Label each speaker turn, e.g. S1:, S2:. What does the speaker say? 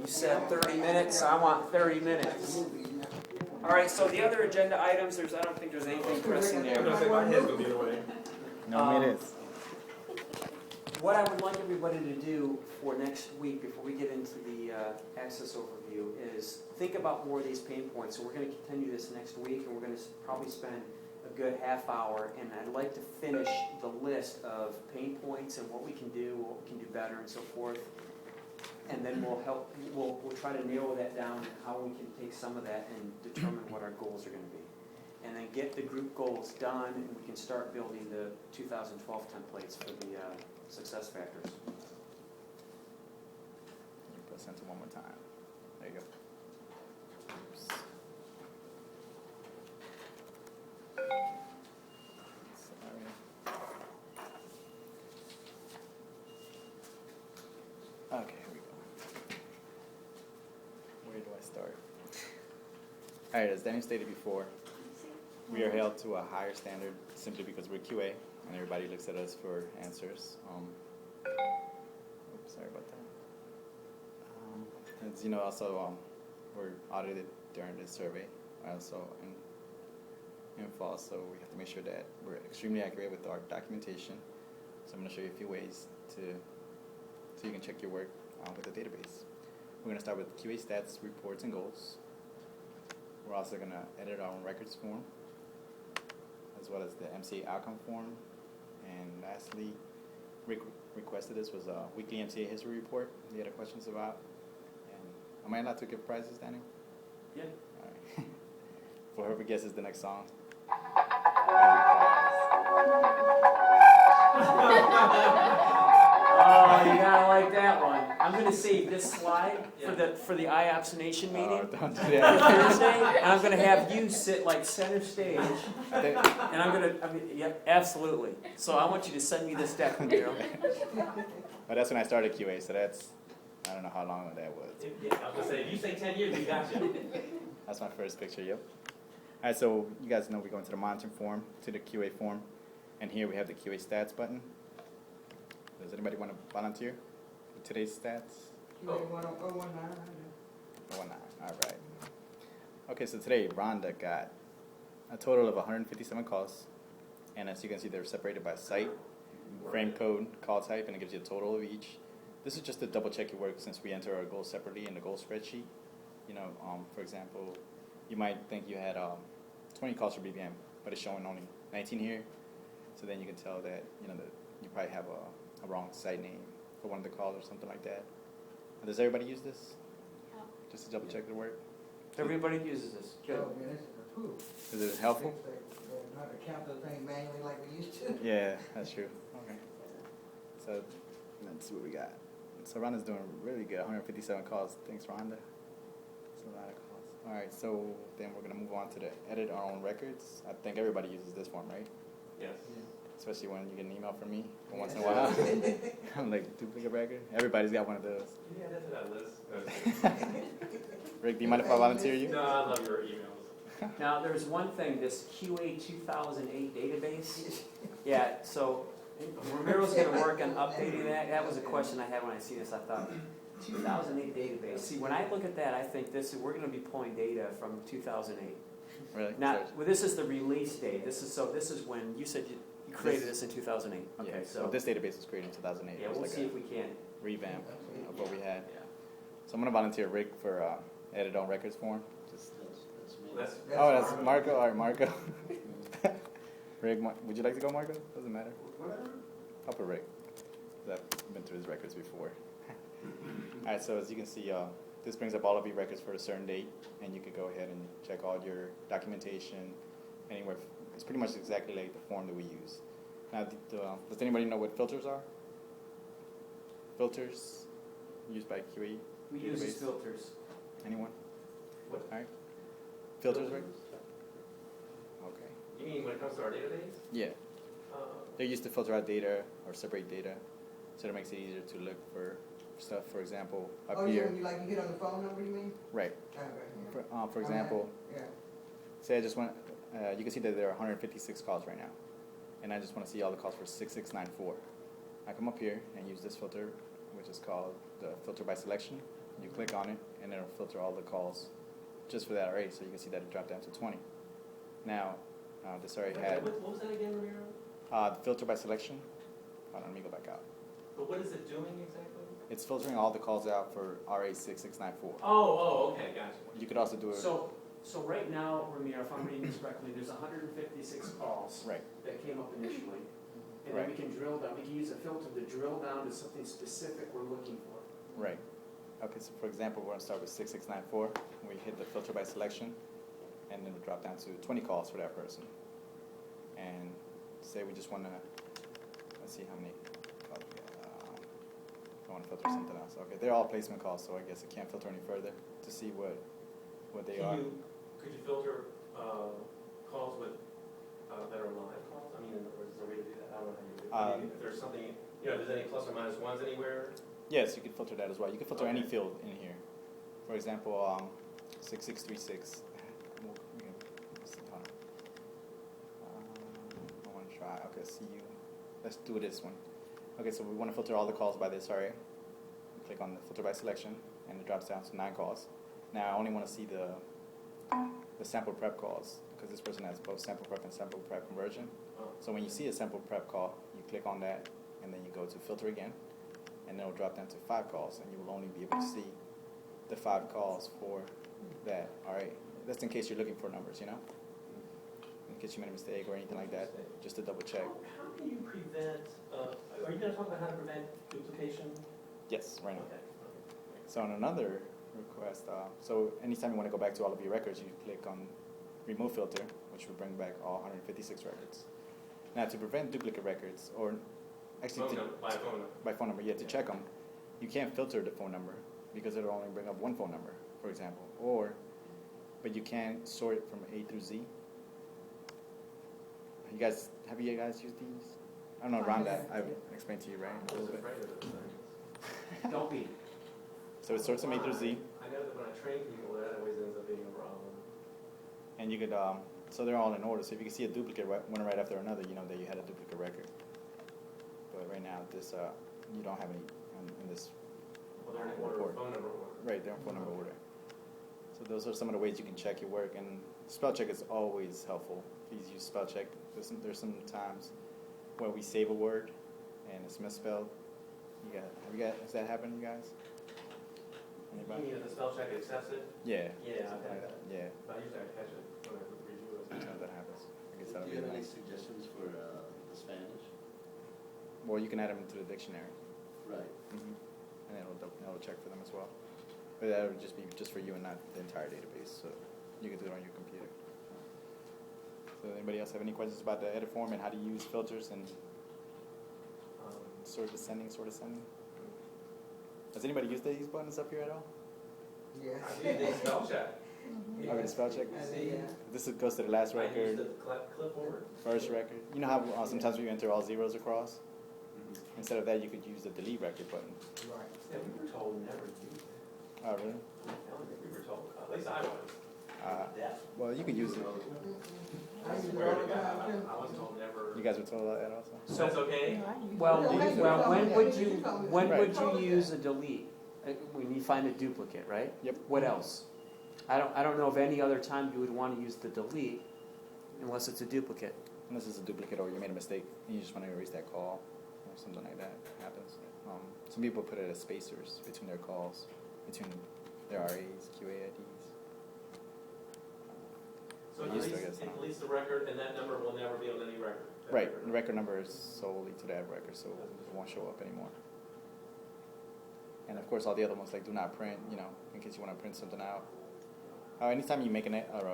S1: You said 30 minutes, I want 30 minutes. All right, so the other agenda items, I don't think there's anything pressing
S2: I'm
S1: there.
S2: gonna say my head's gonna be in the way.
S3: No, it is.
S1: What I would like everybody to do for next week, before we get into the access overview, is think about more of these pain points. So we're going to continue this next week, and we're going to probably spend a good half hour, and I'd like to finish the list of pain points and what we can do better, and so forth. And then we'll try to narrow that down and how we can take some of that and determine what our goals are going to be. And then get the group goals done, and we can start building the 2012 templates for the success factors.
S3: Press enter one more time. There you go. Oops. Sorry. Okay, here we go. Where do I start? All right, as Danny stated before, we are held to a higher standard simply because we're QA and everybody looks at us for answers. Oops, sorry about that. As you know, also we're audited during this survey, also in fall, so we have to make sure that we're extremely accurate with our documentation. So I'm going to show you a few ways so you can check your work with the database. We're going to start with QA stats, reports, and goals. We're also going to edit our own records form, as well as the MCA outcome form. And lastly, Rick requested this was a weekly MCA history report he had questions about. And am I allowed to give prizes, Danny?
S1: Yeah.
S3: All right. For whoever guesses the next song.
S1: Oh, you gotta like that one. I'm gonna save this slide for the IOPS Nation meeting
S3: Don't do
S1: for
S3: that.
S1: Thursday, and I'm gonna have you sit like center stage, and yep, absolutely. So I want you to send me this deck, Daryl.
S3: But that's when I started QA, so that's, I don't know how long that was.
S2: Yeah, I was gonna say, if you say 10 years, we got you.
S3: That's my first picture, yep. All right, so you guys know we go into the monitoring form, to the QA form, and here we have the QA stats button. Does anybody want to volunteer for today's stats?
S4: Oh,
S3: 019, all right. Okay, so today Rhonda got a total of 157 calls, and as you can see, they're separated by site, frame code, call type, and it gives you a total of each. This is just to double check your work since we enter our goals separately in the goal spreadsheet. You know, for example, you might think you had 20 calls for BBM, but it's showing only 19 here. So then you can tell that, you know, that you probably have a wrong site name for one of the calls or something like that. Does everybody use this?
S5: Yeah.
S3: Just to double check their work?
S1: Everybody uses this. Good.
S4: Oh, man, this is a tool.
S3: Is it helpful?
S4: Not to count the thing manually like we used to.
S3: Yeah, that's true. Okay. So let's see what we got. So Rhonda's doing really good. 157 calls. Thanks, Rhonda. That's a lot of calls. All right, so then we're going to move on to the edit our own records. I think everybody uses this form, right?
S2: Yes.
S3: Especially when you get an email from me once in a while. I'm like, duplicate record? Everybody's got one of those.
S2: Yeah, that's what that list.
S3: Rick, do you mind if I volunteer you?
S2: No, I love your emails.
S1: Now, there's one thing, this QA 2008 database. Yeah, so Ramiro's going to work on updating that. That was a question I had when I see this. I thought, 2008 database. See, when I look at that, I think we're going to be pulling data from 2008.
S3: Really?
S1: Not, well, this is the release date. This is when you said you created this in 2008. Okay,
S3: Yeah,
S1: so
S3: this database was created in 2008.
S1: yeah,
S3: It was
S1: we'll
S3: like
S1: see
S3: a
S1: if we can.
S3: revamp of what we had.
S1: Yeah.
S3: So I'm going to volunteer Rick for edit on records form. Just
S2: That's,
S3: Oh, that's Marco. All right, Marco. Rick, would you like to go, Marco? Doesn't matter. I'll put Rick. I've been through his records before. All right, so as you can see, this brings up all of your records for a certain date, and you could go ahead and check all your documentation anywhere. It's pretty much exactly like the form that we use. Now, does anybody know what filters are? Filters used by QE?
S1: We use
S3: database?
S1: filters.
S3: Anyone?
S2: What?
S3: All right. Filters, Rick? Okay.
S2: You mean when it comes to our database?
S3: Yeah.
S2: Uh,
S3: They're used to filter out data or separate data, so it makes it easier to look for stuff. For example, up
S4: Oh,
S3: here,
S4: yeah, when you hit on the phone number, you mean?
S3: right?
S4: Okay.
S3: For example,
S4: Yeah.
S3: say I just want, you can see that there are 156 calls right now, and I just want to see all the calls for 6694. I come up here and use this filter which is called the filter by selection. You click on it, and it'll filter all the calls just for that array, so you can see that it dropped down to 20. Now, this array had
S2: What was that again, Ramiro?
S3: the filter by selection. Hold on, let me go back out.
S2: But what is it doing exactly?
S3: It's filtering all the calls out for RA6694.
S2: Oh, okay, gotcha.
S3: You could also do it.
S1: So right now, Ramiro, if I'm reading this correctly, there's 156 calls
S3: Right.
S1: that came up initially. And then we can drill down, we can use a filter to drill down to something specific we're looking for.
S3: Right. Okay, so for example, we're going to start with 6694. We hit the filter by selection, and then we drop down to 20 calls for that person. And say we just want to, let's see how many calls we got. I want to filter something else. Okay, they're all placement calls, so I guess I can't filter any further to see what they are.
S2: Could you filter calls with that are live calls? I mean, or is there a way to do that? I don't know how you do it. I mean, if there's something, you know, if there's any plus or minus ones anywhere?
S3: Yes, you can filter that as well. You can filter any
S2: Okay.
S3: field in here. For example, 6636. Let's see, hold on. I want to try. Okay, CU. Let's do this one. Okay, so we want to filter all the calls by this array. Click on the filter by selection, and it drops down to 9 calls. Now I only want to see the sample prep calls because this person has both sample prep and sample prep conversion.
S2: Oh.
S3: So when you see a sample prep call, you click on that, and then you go to filter again, and it'll drop down to 5 calls, and you will only be able to see the 5 calls for that. All right, that's in case you're looking for numbers, you know, in case you made a mistake or anything like that, just to double check.
S2: How can you prevent, are you going to talk about how to prevent duplication?
S3: Yes, right now.
S2: Okay.
S3: So on another request, so anytime you want to go back to all of your records, you click on remove filter, which will bring back all 156 records. Now to prevent duplicate records, or actually
S2: Phone number, by phone number.
S3: by phone number, to check them, you can't filter the phone number because it'll only bring up one phone number, for example. But you can sort it from A through Z. Have you guys used these? I don't know, Rhonda, I've explained to you, right?
S2: I was afraid of those things.
S1: Don't be.
S3: So it sorts from A through Z,
S2: I know that when I train people, that always ends up being a problem.
S3: and you could, so they're all in order. So if you can see a duplicate one right after another, you know that you had a duplicate record. But right now, this you don't have any in this.
S2: Well, they're in order,
S3: report.
S2: phone number order.
S3: Right, they're in phone number order. So those are some of the ways you can check your work, and spell check is always helpful. Please use spell check. There's some times where we save a word and it's misspelled. Has that happened, you guys?
S2: You
S3: Anybody?
S2: mean if the spell check accepts it?
S3: Yeah.
S2: Yeah,
S3: something
S2: I've
S3: like
S2: had
S3: that. Yeah,
S2: But usually I catch it when I review it.
S3: sometimes that happens. I guess
S5: Do
S3: that'll
S5: you
S3: be
S5: have any
S3: nice.
S5: suggestions for the Spanish?
S3: Well, you can add them into the dictionary,
S5: Right.
S3: and it'll check for them as well. But that would just be just for you and not the entire database. So you can do it on your computer. So anybody else have any questions about the edit form and how to use filters and sort descending, sort ascending? Has anybody used these buttons up here at all?
S4: Yeah.
S2: I do the spell check.
S3: Okay, the spell check.
S2: See?
S3: This goes to the last
S2: I use
S3: record,
S2: the clipboard.
S3: first record. You know how sometimes we enter all zeros across? Instead of that, you could use the delete record button.
S4: Right.
S2: Yeah, we were told never to use it.
S3: Oh, really?
S2: I don't think we were told, at least I was. Deaf.
S3: Well, you could use it.
S4: I use it
S2: swear
S4: all
S2: to
S4: the time,
S2: God,
S4: too.
S2: I was told never.
S3: You guys were told that also?
S1: So,
S2: That's okay?
S1: well,
S4: Okay,
S1: when would you, when
S3: Right.
S1: would you use a delete? When you find a duplicate, right?
S3: Yep.
S1: What else? I don't know of any other time you would want to use the delete unless it's a duplicate.
S3: Unless it's a duplicate or you made a mistake and you just want to erase that call or something like that happens. Some people put it as spacers between their calls, between their RAs, QAIDs.
S2: So
S3: I
S2: it
S3: used to, I
S2: deletes,
S3: guess,
S2: it
S3: now.
S2: deletes the record, and that number will never be on any record. That
S3: Right,
S2: record
S3: the record number is solely to that record, so it won't show up anymore. And of course, all the other ones like do not print, you know, in case you want to print something out. Anytime you make an or a